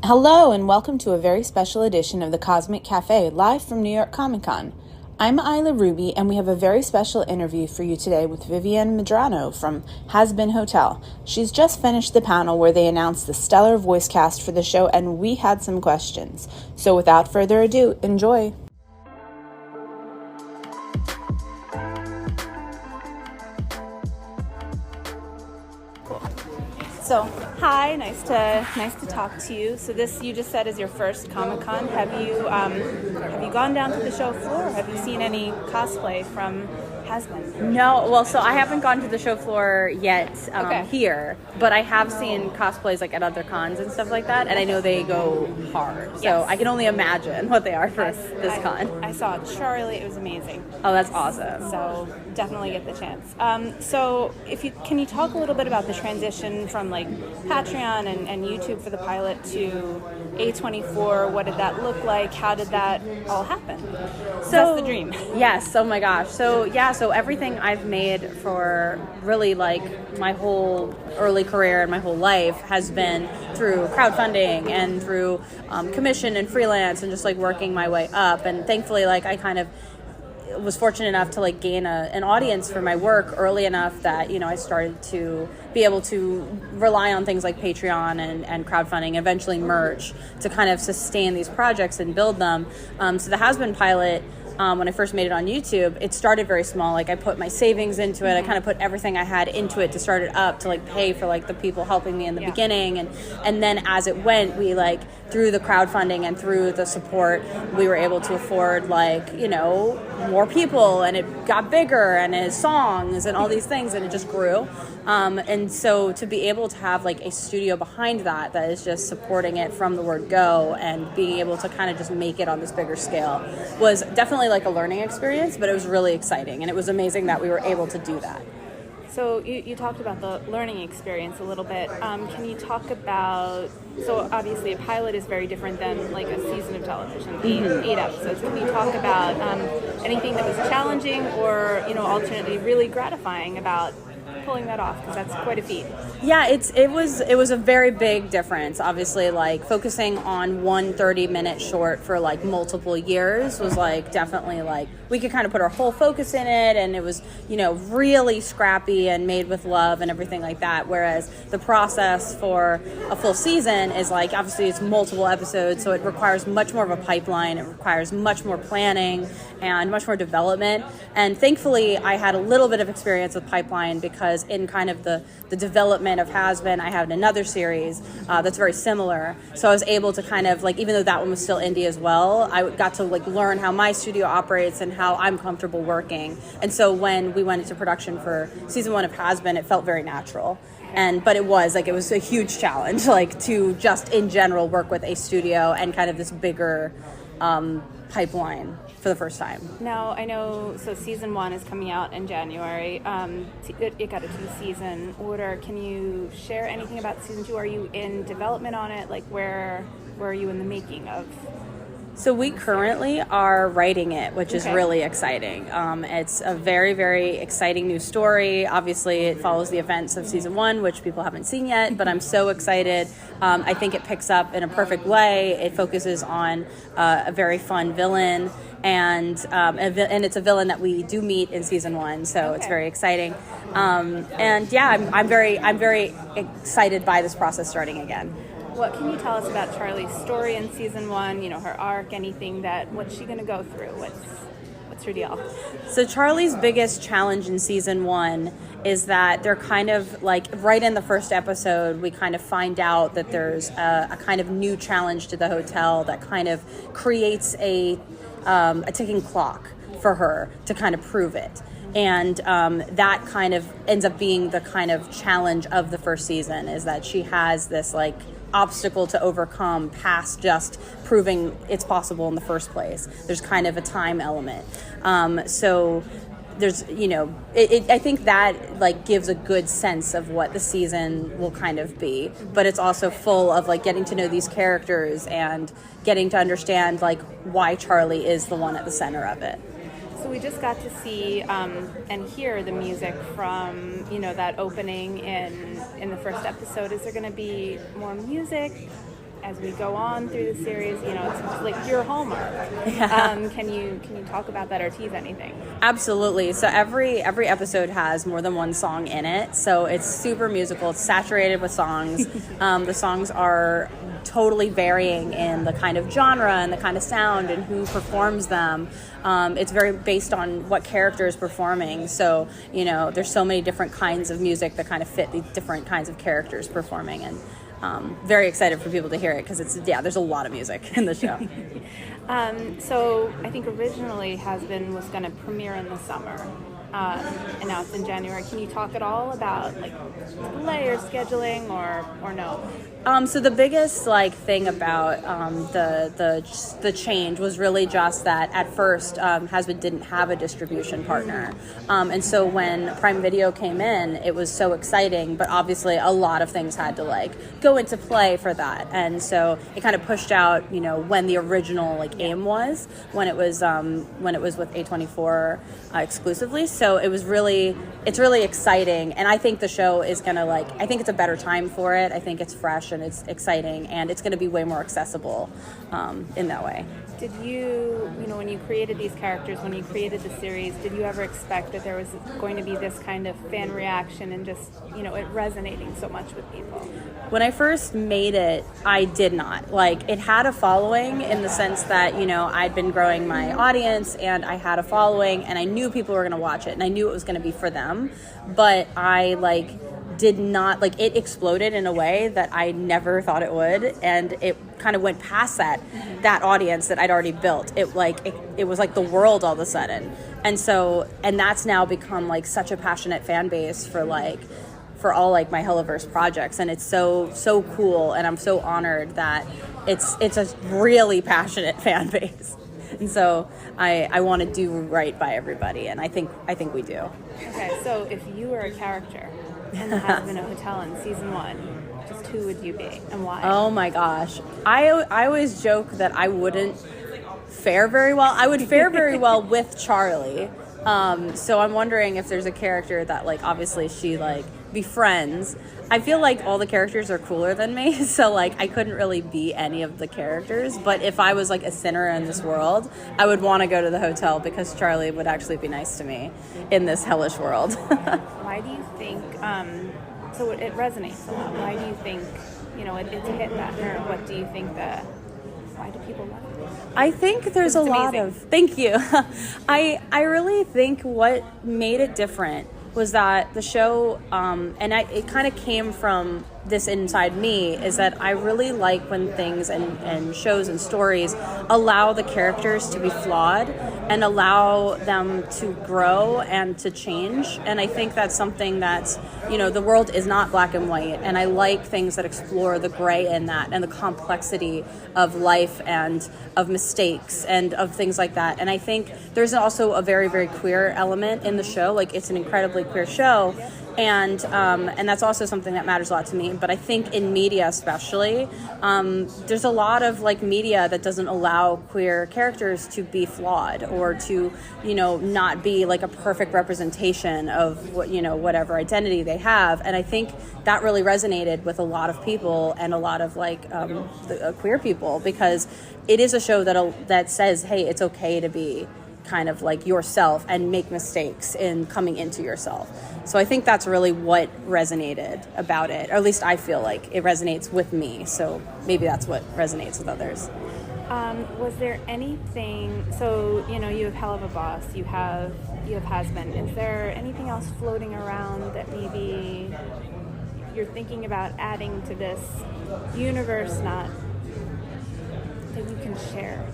Hello and welcome to a very special edition of the Cosmic Cafe, live from New York Comic Con. I'm Ayla Ruby, and we have a very special interview for you today with Vivienne Medrano from Hazbin Hotel. She's just finished the panel where they announced the stellar voice cast for the show, and we had some questions. So without further ado, enjoy. So, hi, nice to talk to you. So this, you just said, is your first Comic-Con. Have you gone down to the show floor? Have you seen any cosplay from Hazbin? No, well, so I haven't gone to the show floor yet here, but I have seen cosplays like at other cons and stuff like that, and I know they go hard. So yes. I can only imagine what they are for this con. I saw Charlie; it was amazing. Oh, that's awesome. So definitely get the chance. So can you talk a little bit about the transition from like Patreon and YouTube for the pilot to A24? What did that look like? How did that all happen? So that's the dream. Yes. Oh my gosh. So everything I've made for really like my whole early career and my whole life has been through crowdfunding and through commission and freelance and just like working my way up. And thankfully, like I kind of was fortunate enough to like gain an audience for my work early enough that, you know, I started to be able to rely on things like Patreon and crowdfunding, and eventually merch to kind of sustain these projects and build them. So the Hazbin pilot, when I first made it on YouTube, it started very small. Like I put my savings into it. I kind of put everything I had into it to start it up, to like pay for like the people helping me in the beginning. And then as it went, we like through the crowdfunding and through the support, we were able to afford like, you know, more people, and it got bigger, and his songs and all these things, and it just grew. And so to be able to have like a studio behind that is just supporting it from the word go, and being able to kind of just make it on this bigger scale was definitely like a learning experience, but it was really exciting, and it was amazing that we were able to do that. So you talked about the learning experience a little bit. Can you talk about, so obviously a pilot is very different than like a season of television, eight episodes. Can you talk about anything that was challenging or, you know, alternately really gratifying about pulling that off, because that's quite a feat? Yeah, it was a very big difference. Obviously, like focusing on one 30-minute short for like multiple years was like definitely like we could kind of put our whole focus in it, and it was, you know, really scrappy and made with love and everything like that. Whereas the process for a full season is like, obviously it's multiple episodes, so it requires much more of a pipeline. It requires much more planning and much more development. And thankfully, I had a little bit of experience with pipeline, because in kind of the development of Hazbin, I had another series that's very similar. So I was able to kind of like, even though that one was still indie as well, I got to like learn how my studio operates and how I'm comfortable working. And so when we went into production for season 1 of Hazbin, it felt very natural. But it was a huge challenge, like to just in general work with a studio and kind of this bigger pipeline for the first time. Now, I know, so season 1 is coming out in January. It got a 2-season order. Can you share anything about season 2? Are you in development on it? Like where are you in the making of? So we currently are writing it, which is really exciting. It's a very, very exciting new story. Obviously, it follows the events of season 1, which people haven't seen yet, but I'm so excited. I think it picks up in a perfect way. It focuses on a very fun villain, and it's a villain that we do meet in season 1, so it's very exciting. And yeah, I'm very excited by this process starting again. What can you tell us about Charlie's story in season 1? You know, her arc, anything what's she going to go through? What's her deal? So Charlie's biggest challenge in season 1 is that they're kind of like right in the first episode, we kind of find out that there's a kind of new challenge to the hotel that kind of creates a ticking clock for her to kind of prove it. And that kind of ends up being the kind of challenge of the first season, is that she has this like obstacle to overcome past just proving it's possible in the first place. There's kind of a time element. So there's, you know, I think that like gives a good sense of what the season will kind of be, but it's also full of like getting to know these characters and getting to understand like why Charlie is the one at the center of it. So we just got to see and hear the music from, you know, that opening in the first episode. Is there going to be more music? as we go on through the series, it's like your hallmark. Yeah. Can you talk about that or tease anything? Absolutely. So every episode has more than one song in it. So it's super musical. It's saturated with songs. The songs are totally varying in the kind of genre and the kind of sound and who performs them. It's very based on what character is performing. So, there's so many different kinds of music that kind of fit the different kinds of characters performing. And very excited for people to hear it because there's a lot of music in the show. So I think originally Hazbin was going to premiere in the summer, and now it's in January. Can you talk at all about like delay or scheduling or no? So the biggest thing about the change was really just that at first Hazbin didn't have a distribution partner, and so when Prime Video came in, it was so exciting. But obviously, a lot of things had to go into play for that, and so it kind of pushed out when the original aim was when it was with A24 exclusively. So it's really exciting, and I think the show is gonna I think it's a better time for it. I think it's fresh and it's exciting, and it's going to be way more accessible in that way. Did you, when you created these characters, when you created the series, did you ever expect that there was going to be this kind of fan reaction and just, it resonating so much with people? When I first made it, I did not. It had a following in the sense that, I'd been growing my audience and I had a following and I knew people were going to watch it and I knew it was going to be for them. But I, did not it exploded in a way that I never thought it would, and it kind of went past that audience that I'd already built. It was like the world all of a sudden, and that's now become such a passionate fan base for all my Helluverse projects, and it's so cool, and I'm so honored that it's a really passionate fan base. And so I want to do right by everybody, and I think we do. Okay, so if you were a character in the Hazbin Hotel in season 1, just who would you be and why? Oh my gosh. I always joke that I wouldn't fare very well. I would fare very well with Charlie. So I'm wondering if there's a character that obviously she befriends. I feel all the characters are cooler than me, so I couldn't really be any of the characters. But if I was a sinner in this world, I would want to go to the hotel because Charlie would actually be nice to me in this hellish world. Why do you think? So it resonates a lot. Why do you think it's hit that nerve? What do you think why do people love it? I think there's a lot of. Thank you. I really think what made it different was that the show, it kind of came from this inside me, is that I really like when things and shows and stories allow the characters to be flawed and allow them to grow and to change. And I think that's something that's, the world is not black and white. And I like things that explore the gray in that and the complexity of life and of mistakes and of things like that. And I think there's also a very, very queer element in the show. It's an incredibly queer show. And that's also something that matters a lot to me. But I think in media especially, there's a lot of media that doesn't allow queer characters to be flawed or to, not be a perfect representation of what, whatever identity they have. And I think that really resonated with a lot of people and a lot of queer people, because it is a show that says, hey, it's okay to be kind of yourself and make mistakes in coming into yourself. So I think that's really what resonated about it, or at least I feel like it resonates with me. So maybe that's what resonates with others. Was there anything? So you have Helluva Boss, you have Hazbin. Is there anything else floating around that maybe you're thinking about adding to this universe, not that you can share?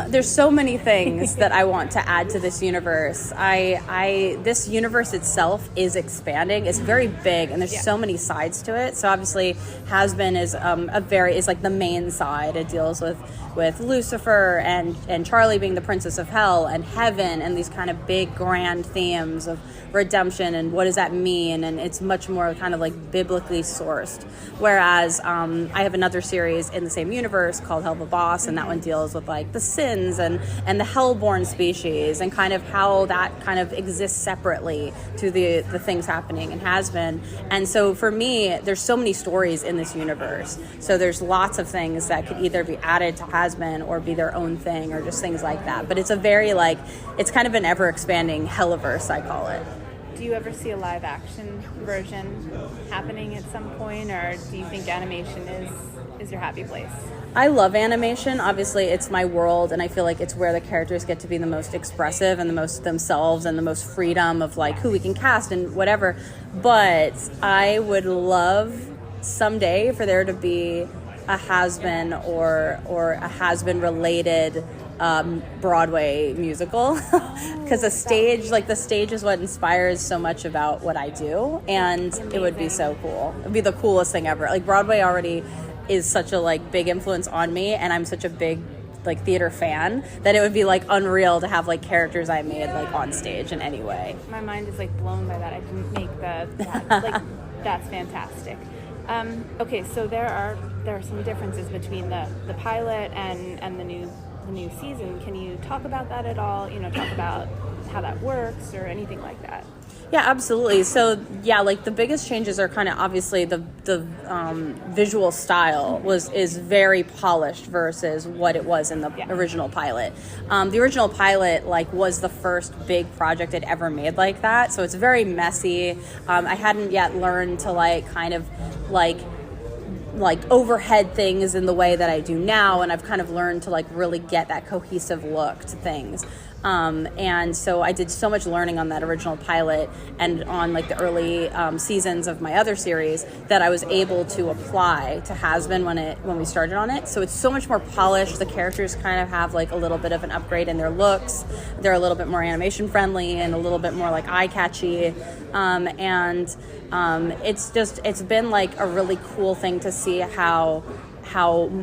There's so many things that I want to add to this universe. This universe itself is expanding. It's very big, and there's so many sides to it. So obviously, Hazbin is is the main side. It deals with Lucifer and Charlie being the princess of hell and heaven and these kind of big grand themes of redemption and what does that mean, and it's much more kind of biblically sourced. Whereas I have another series in the same universe called Helluva Boss, and that one deals with the the Sins and the Hellborn species, and kind of how that kind of exists separately to the things happening in Hazbin. And so for me, there's so many stories in this universe. So there's lots of things that could either be added to Hazbin or be their own thing, or just things like that. But it's a very it's kind of an ever-expanding Helluverse, I call it. Do you ever see a live action version happening at some point, or do you think animation is your happy place? I love animation. Obviously, it's my world, and I feel like it's where the characters get to be the most expressive and the most themselves and the most freedom of who we can cast and whatever. But I would love someday for there to be a Hazbin or a Hazbin related Broadway musical, because the stage is what inspires so much about what I do, and it would be so cool. It would be the coolest thing ever. Broadway already is such a big influence on me, and I'm such a big theater fan that it would be unreal to have characters I made on stage in any way. My mind is blown by that. I didn't make that's fantastic. Okay, so there are some differences between the pilot and the new season. Can you talk about that at all? Talk about how that works or anything like that. Yeah, absolutely. So yeah, the biggest changes are kind of obviously the visual style is very polished versus what it was in the original pilot. The original pilot was the first big project I'd ever made like that, so it's very messy. I hadn't yet learned to kind of overhead things in the way that I do now, and I've kind of learned to really get that cohesive look to things. And so I did so much learning on that original pilot and on the early seasons of my other series that I was able to apply to Hazbin when we started on it. So it's so much more polished. The characters kind of have a little bit of an upgrade in their looks. They're a little bit more animation friendly and a little bit more eye catchy. It's been a really cool thing to see how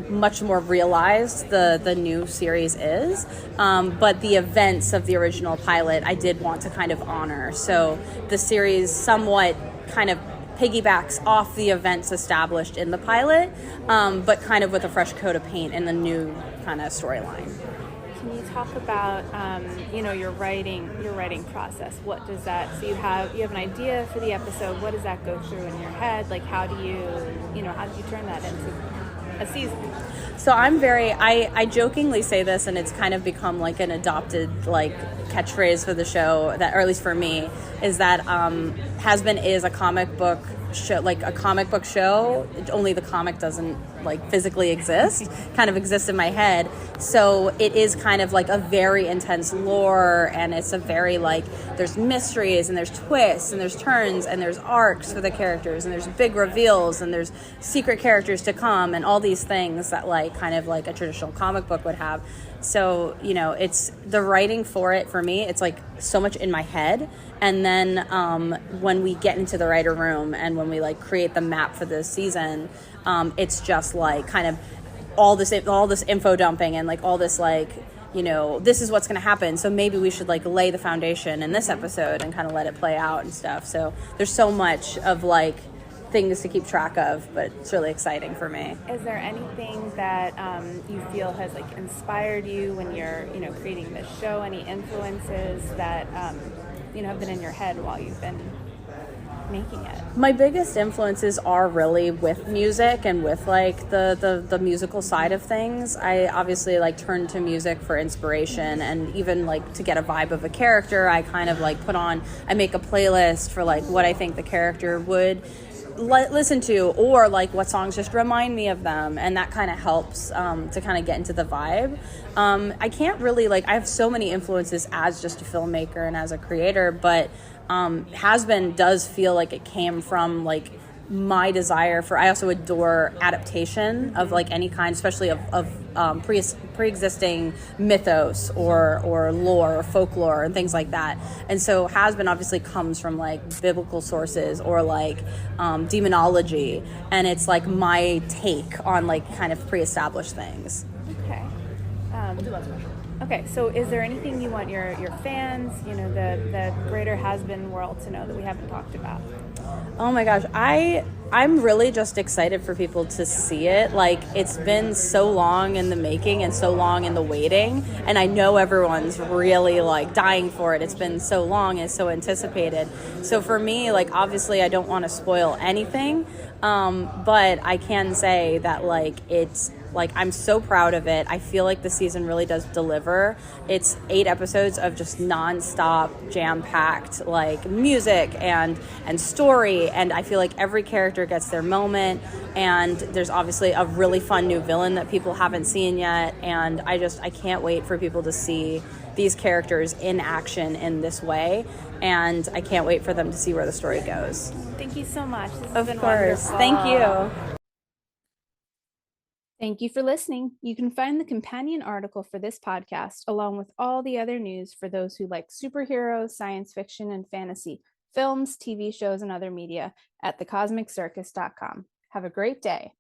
much more realized the new series is. But the events of the original pilot, I did want to kind of honor. So the series somewhat kind of piggybacks off the events established in the pilot, but kind of with a fresh coat of paint in the new kind of storyline. Can you talk about your writing process? What does that? So you have an idea for the episode. What does that go through in your head? How do you turn that into a season? So I jokingly say this, and it's kind of become an adopted catchphrase for the show, that, or at least for me, is that Hazbin is a comic book show, a comic book show, only the comic doesn't physically exist, kind of exists in my head. So it is kind of a very intense lore, and it's a very there's mysteries and there's twists and there's turns and there's arcs for the characters and there's big reveals and there's secret characters to come and all these things that kind of a traditional comic book would have. So it's the writing for it, for me, it's so much in my head, and then when we get into the writer room and when we create the map for the season, it's just kind of all this info dumping and all this this is what's going to happen, so maybe we should lay the foundation in this episode and kind of let it play out and stuff. So there's so much of things to keep track of, but it's really exciting for me. Is there anything that you feel has inspired you when you're creating this show? Any influences that have been in your head while you've been making it? My biggest influences are really with music and with the musical side of things. I obviously turn to music for inspiration, and even to get a vibe of a character, I kind of I make a playlist for what I think the character would listen to, or what songs just remind me of them, and that kind of helps to kind of get into the vibe. I can't really I have so many influences as just a filmmaker and as a creator, but Hazbin does feel it came from my desire for, I also adore adaptation of any kind, especially of pre-existing mythos or lore or folklore and things like that. And so Hazbin obviously comes from biblical sources or demonology, and it's my take on kind of pre-established things. Okay. Okay, so is there anything you want your fans, the greater Hazbin world to know that we haven't talked about? Oh my gosh, I'm really just excited for people to see it. Like, it's been so long in the making and so long in the waiting, and I know everyone's really like dying for it. It's been so long and so anticipated. So for me, like, obviously I don't want to spoil anything, but I can say that like it's like, I'm so proud of it. I feel like the season really does deliver. It's 8 episodes of just nonstop, jam-packed, like, music and story. And I feel like every character gets their moment. And there's obviously a really fun new villain that people haven't seen yet. And I can't wait for people to see these characters in action in this way. And I can't wait for them to see where the story goes. Thank you so much. Of course. Thank you. Thank you for listening. You can find the companion article for this podcast, along with all the other news for those who like superheroes, science fiction, and fantasy, films, TV shows, and other media at thecosmiccircus.com. Have a great day.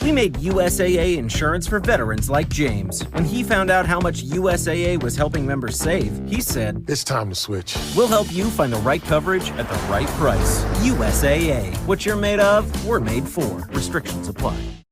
We made USAA insurance for veterans like James. When he found out how much USAA was helping members save, he said, "It's time to switch." We'll help you find the right coverage at the right price. USAA. What you're made of, we're made for. Restrictions apply.